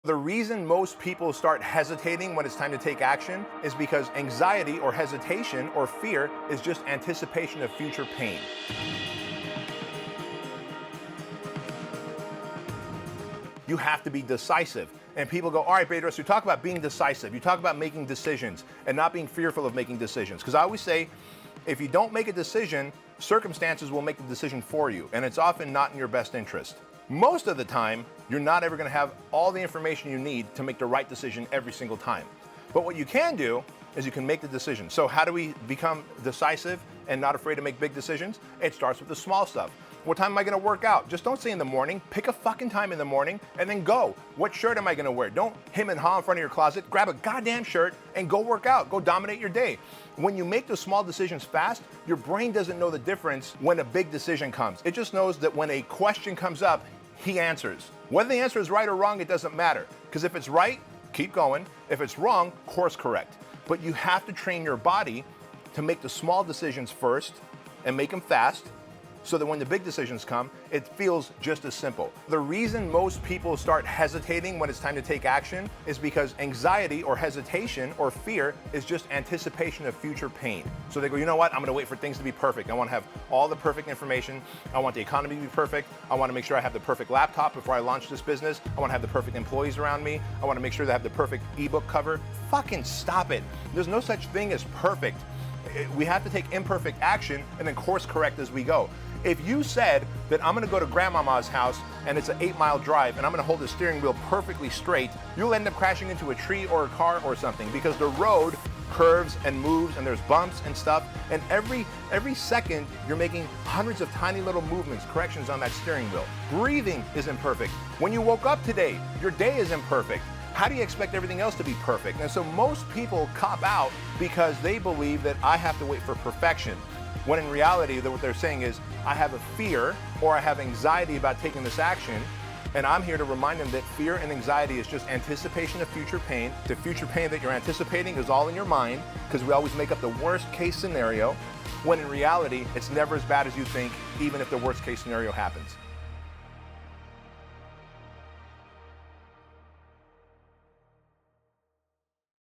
The reason most people start hesitating when it's time to take action is because anxiety or hesitation or fear is just anticipation of future pain. You have to be decisive. And people go, all right, Bedros, you talk about being decisive. You talk about making decisions and not being fearful of making decisions. Because I always say, if you don't make a decision, circumstances will make the decision for you. And it's often not in your best interest. Most of the time, you're not ever going to have all the information you need to make the right decision every single time. But what you can do is you can make the decision. So how do we become decisive and not afraid to make big decisions? It starts with the small stuff. What time am I going to work out? Just don't say in the morning. Pick a fucking time in the morning and then go. What shirt am I going to wear? Don't hem and haw in front of your closet. Grab a goddamn shirt and go work out. Go dominate your day. When you make those small decisions fast, your brain doesn't know the difference when a big decision comes. It just knows that when a question comes up, he answers. Whether the answer is right or wrong, it doesn't matter. Because if it's right, keep going. If it's wrong, course correct. But you have to train your body to make the small decisions first and make them fast, so that when the big decisions come, it feels just as simple. The reason most people start hesitating when it's time to take action is because anxiety or hesitation or fear is just anticipation of future pain. So they go, you know what, I'm gonna wait for things to be perfect. I wanna have all the perfect information. I want the economy to be perfect. I wanna make sure I have the perfect laptop before I launch this business. I wanna have the perfect employees around me. I wanna make sure that I have the perfect ebook cover. Fucking stop it. There's no such thing as perfect. We have to take imperfect action and then course correct as we go. If you said that I'm gonna go to grandmama's house and it's an 8-mile drive and I'm gonna hold the steering wheel perfectly straight, you'll end up crashing into a tree or a car or something because the road curves and moves and there's bumps and stuff, and every second you're making hundreds of tiny little movements, corrections on that steering wheel. Breathing is imperfect. When you woke up today, your day is imperfect. How do you expect everything else to be perfect? And so most people cop out because they believe that I have to wait for perfection. When in reality, what they're saying is, I have a fear or I have anxiety about taking this action, and I'm here to remind them that fear and anxiety is just anticipation of future pain. The future pain that you're anticipating is all in your mind, because we always make up the worst case scenario, when in reality, it's never as bad as you think, even if the worst case scenario happens.